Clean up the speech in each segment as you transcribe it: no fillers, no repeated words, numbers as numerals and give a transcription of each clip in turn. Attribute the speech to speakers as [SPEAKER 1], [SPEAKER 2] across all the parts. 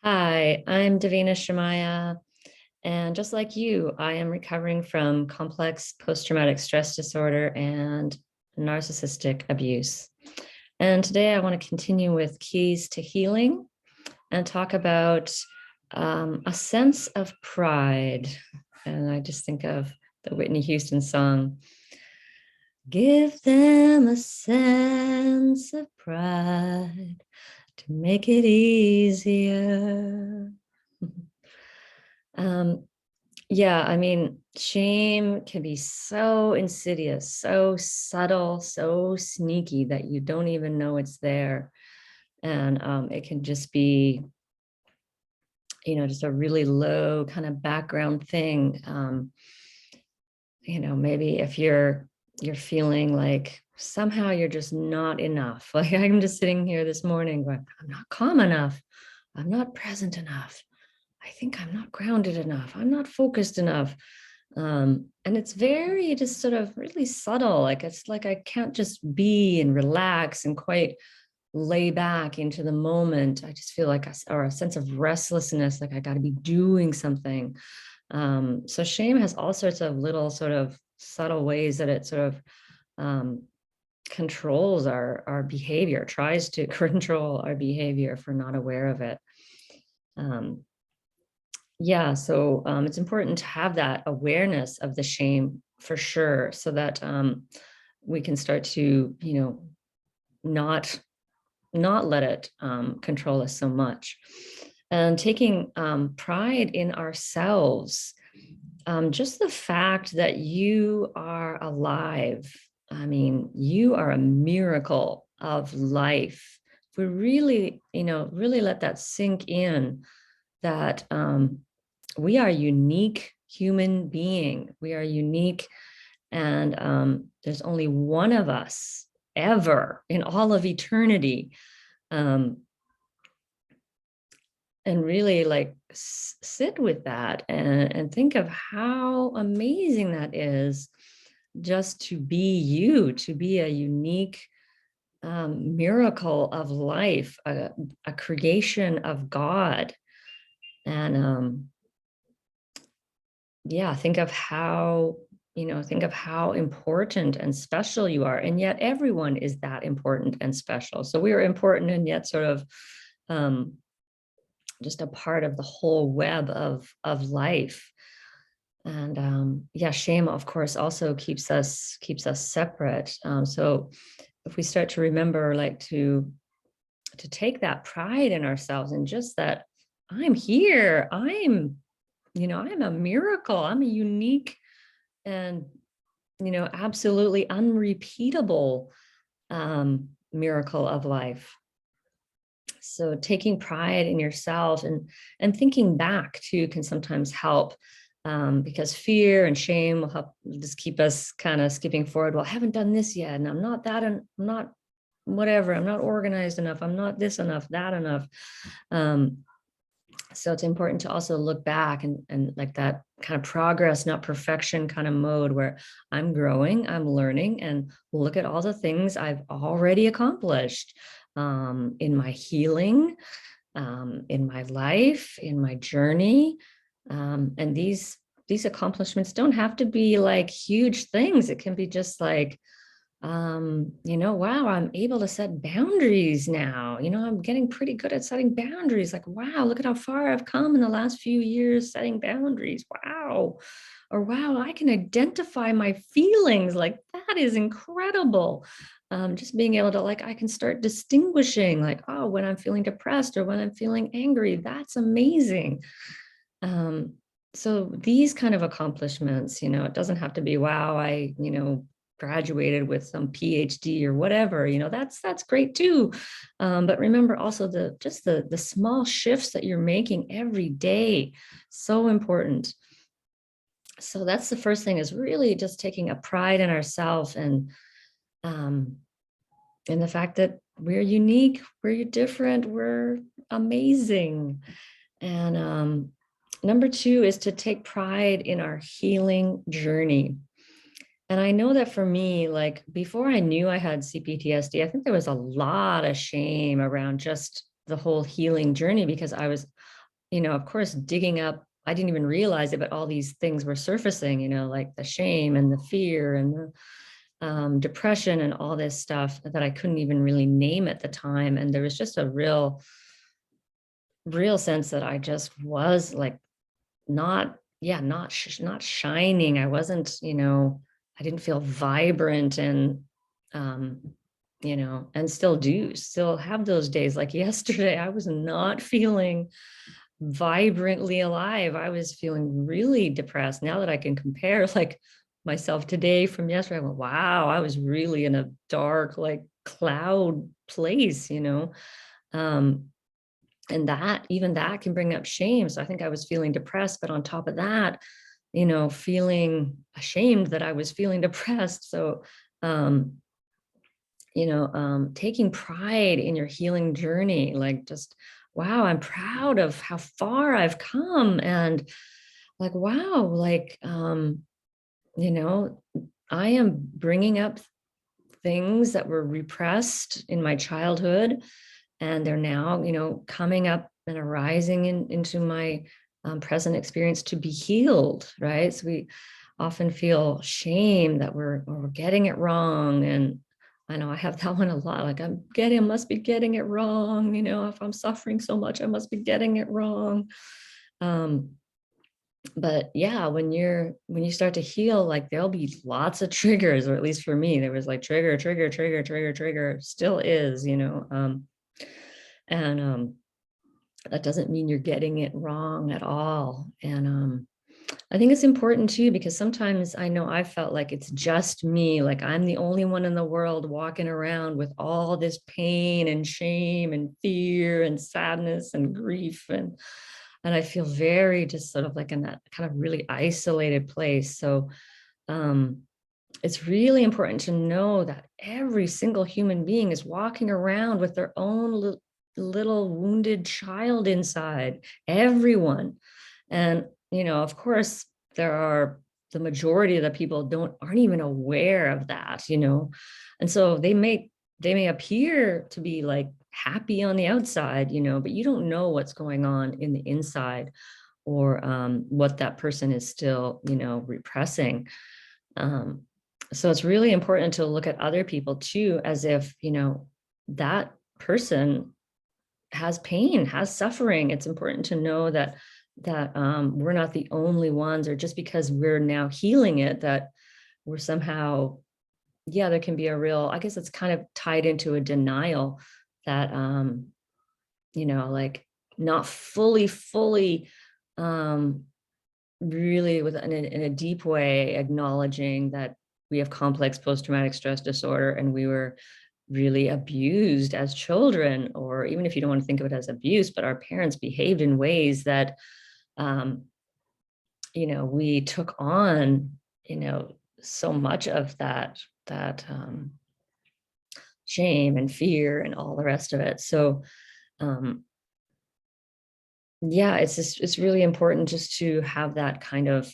[SPEAKER 1] Hi, I'm Davina Shemaya, and just like you, I am recovering from complex post-traumatic stress disorder and narcissistic abuse. And today I want to continue with keys to healing and talk about a sense of pride. And I just think of the Whitney Houston song, "Give them a sense of pride to make it easier." Um, yeah, I mean, shame can be so insidious, so subtle, so sneaky that you don't even know it's there. And it can just be, just a really low kind of background thing. Maybe if you're feeling like somehow you're just not enough. Like I'm just sitting here this morning going, I'm not calm enough. I'm not present enough. I think I'm not grounded enough. I'm not focused enough. And it's very just sort of really subtle. Like it's like I can't just be and relax and quite lay back into the moment. I just feel like or a sense of restlessness, like I got to be doing something. So shame has all sorts of little sort of subtle ways that it sort of um, controls our behavior, tries to control our behavior if we're not aware of it. Um, yeah, so it's important to have that awareness of the shame for sure, so that we can start to, not not let it control us so much. And taking pride in ourselves, just the fact that you are alive. I mean, you are a miracle of life. If we really, really let that sink in, that we are unique human being. We are unique, and there's only one of us ever in all of eternity. Um, and really like sit with that and think of how amazing that is, just to be you, to be a unique miracle of life, a creation of God. And yeah, think of how important and special you are. And yet everyone is that important and special. So we are important and yet sort of um, just a part of the whole web of life. And yeah, shame, of course, also keeps us separate. So if we start to remember, like to take that pride in ourselves and just that I'm here, I'm a miracle, I'm a unique and absolutely unrepeatable miracle of life. So taking pride in yourself and thinking back too can sometimes help, because fear and shame will help just keep us kind of skipping forward. Well, I haven't done this yet, and I'm not that, and I'm not whatever. I'm not organized enough. I'm not this enough, that enough. Um, so it's important to also look back and like that kind of progress, not perfection kind of mode where I'm growing, I'm learning, and look at all the things I've already accomplished in my healing, in my life, in my journey. And these accomplishments don't have to be like huge things. It can be just like, wow, I'm able to set boundaries now. I'm getting pretty good at setting boundaries. Like, wow, look at how far I've come in the last few years setting boundaries. Wow. Or wow, I can identify my feelings. Like, that is incredible. Just being able to, like, I can start distinguishing, like, oh, when I'm feeling depressed or when I'm feeling angry. That's amazing. Um, so these kind of accomplishments, it doesn't have to be, wow, I, graduated with some PhD or whatever, that's great too. But remember also the small shifts that you're making every day, so important. So that's the first thing, is really just taking a pride in ourselves and in the fact that we're unique, we're different, we're amazing. And number two is to take pride in our healing journey. And I know that for me, like before I knew I had C-PTSD, I think there was a lot of shame around just the whole healing journey, because I was, of course, digging up. I didn't even realize it, but all these things were surfacing, like the shame and the fear and the depression and all this stuff that I couldn't even really name at the time. And there was just a real sense that I just was like not, not shining. I wasn't, I didn't feel vibrant, and um, and still have those days. Like yesterday, I was not feeling vibrantly alive. I was feeling really depressed. Now that I can compare like myself today from yesterday, I went, wow, I was really in a dark, like cloud place, um, and even that can bring up shame. So I think I was feeling depressed, but on top of that, feeling ashamed that I was feeling depressed. So, um, taking pride in your healing journey, like just, wow, I'm proud of how far I've come. And like, wow, like, you know, I am bringing up things that were repressed in my childhood, and they're now, coming up and arising into my present experience to be healed, right? So we often feel shame that we're getting it wrong. And I know I have that one a lot. Like I must be getting it wrong. If I'm suffering so much, I must be getting it wrong. Um, but yeah, when you start to heal, like there'll be lots of triggers, or at least for me, there was like trigger, trigger, trigger, trigger, trigger, still is, and that doesn't mean you're getting it wrong at all. And I think it's important too, because sometimes I know I felt like it's just me, like I'm the only one in the world walking around with all this pain and shame and fear and sadness and grief. And I feel very just sort of like in that kind of really isolated place. So um, it's really important to know that every single human being is walking around with their own little wounded child inside, everyone. And, of course, the majority of the people aren't even aware of that, and so they may appear to be like happy on the outside, but you don't know what's going on in the inside, or what that person is still, repressing. Um, so it's really important to look at other people too, as if, that person has pain, has suffering. It's important to know that we're not the only ones, or just because we're now healing it, that we're somehow, there can be a real, I guess it's kind of tied into a denial that, like not fully, really in a deep way acknowledging that we have complex post-traumatic stress disorder, and we were really abused as children, or even if you don't want to think of it as abuse, but our parents behaved in ways that, um, we took on, so much of that shame and fear and all the rest of it. So, um, it's really important just to have that kind of,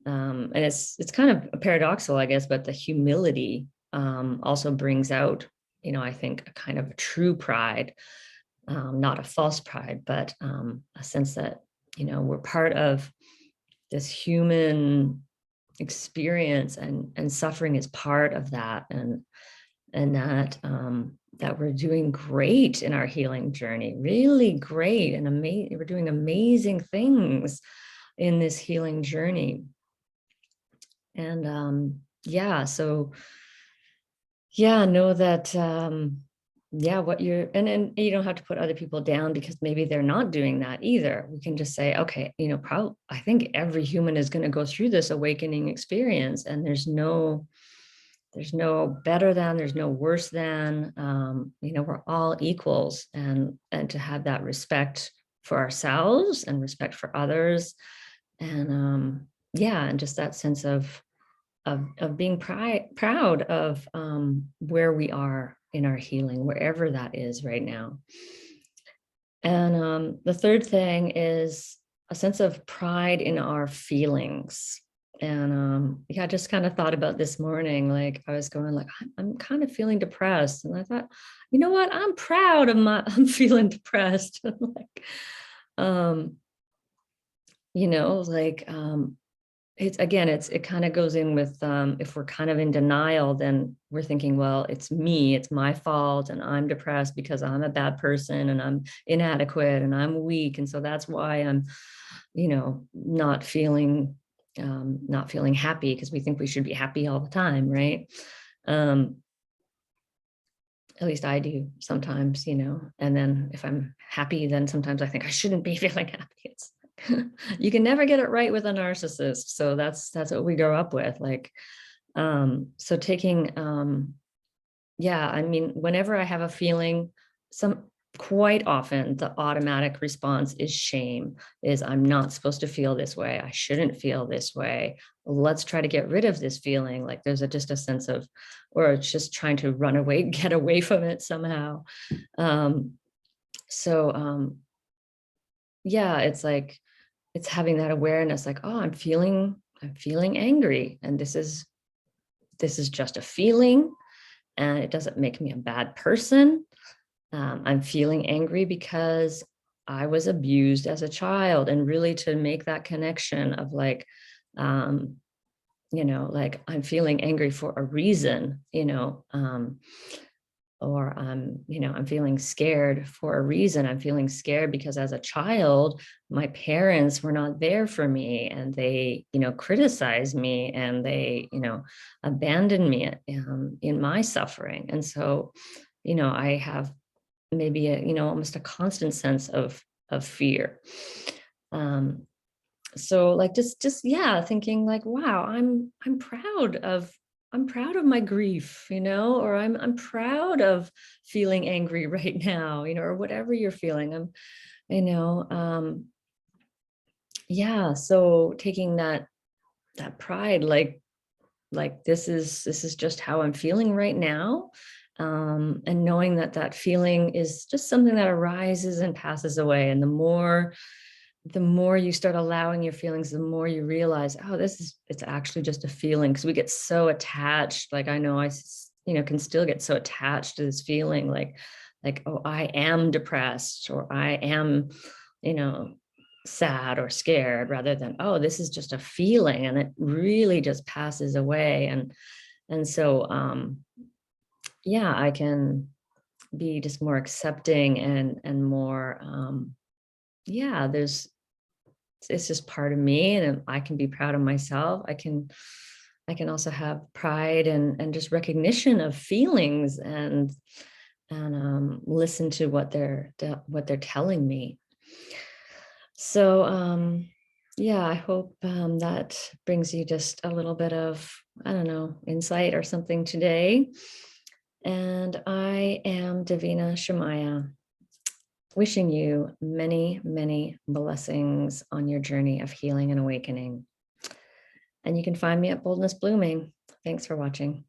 [SPEAKER 1] and it's kind of paradoxical, I guess, but the humility also brings out, I think, a kind of a true pride, not a false pride, but a sense that, we're part of this human experience, and suffering is part of that, and that we're doing great in our healing journey, really great and amazing. We're doing amazing things in this healing journey. And so know that what you're, and you don't have to put other people down because maybe they're not doing that either. We can just say, okay, I think every human is going to go through this awakening experience, and there's no better than, there's no worse than, we're all equals, and to have that respect for ourselves and respect for others. And and just that sense of being proud of where we are in our healing, wherever that is right now. And the third thing is a sense of pride in our feelings. And yeah, I just kind of thought about this morning, like I was going like, I'm kind of feeling depressed. And I thought, you know what? I'm proud of I'm feeling depressed. Like, um, like, it's again, it kind of goes in with, if we're kind of in denial, then we're thinking, well, it's me, it's my fault, and I'm depressed because I'm a bad person and I'm inadequate and I'm weak. And so that's why I'm, not feeling happy, because we think we should be happy all the time, right? Um, at least I do sometimes, and then if I'm happy, then sometimes I think I shouldn't be feeling happy. It's you can never get it right with a narcissist. So that's what we grow up with. Like, so taking, yeah, I mean, whenever I have a feeling, quite often the automatic response is shame, is I'm not supposed to feel this way. I shouldn't feel this way. Let's try to get rid of this feeling. Like there's just a sense of, or it's just trying to run away, get away from it somehow. So yeah, it's like, it's having that awareness, like, oh, I'm feeling angry, and this is just a feeling, and it doesn't make me a bad person. I'm feeling angry because I was abused as a child, and really to make that connection of like, like I'm feeling angry for a reason, or I'm feeling scared for a reason. I'm feeling scared because as a child, my parents were not there for me, and they, criticized me, and they, abandoned me in my suffering. And so, I have maybe almost a constant sense of fear. So like just yeah, thinking like, wow, I'm proud of my grief, or I'm proud of feeling angry right now, or whatever you're feeling. you know um yeah, so taking that pride, like this is just how I'm feeling right now. And knowing that feeling is just something that arises and passes away. And the more you start allowing your feelings, the more you realize, oh, it's actually just a feeling. Because we get so attached. Like I know can still get so attached to this feeling, like, oh, I am depressed, or I am, sad or scared, rather than, oh, this is just a feeling and it really just passes away. And so yeah, I can be just more accepting and more, yeah, it's just part of me, and I can be proud of myself. I can also have pride and just recognition of feelings, and listen to what they're telling me. So yeah, I hope that brings you just a little bit of, I don't know, insight or something today. And I am Davina Shemaya, wishing you many, many blessings on your journey of healing and awakening. And you can find me at Boldness Blooming. Thanks for watching.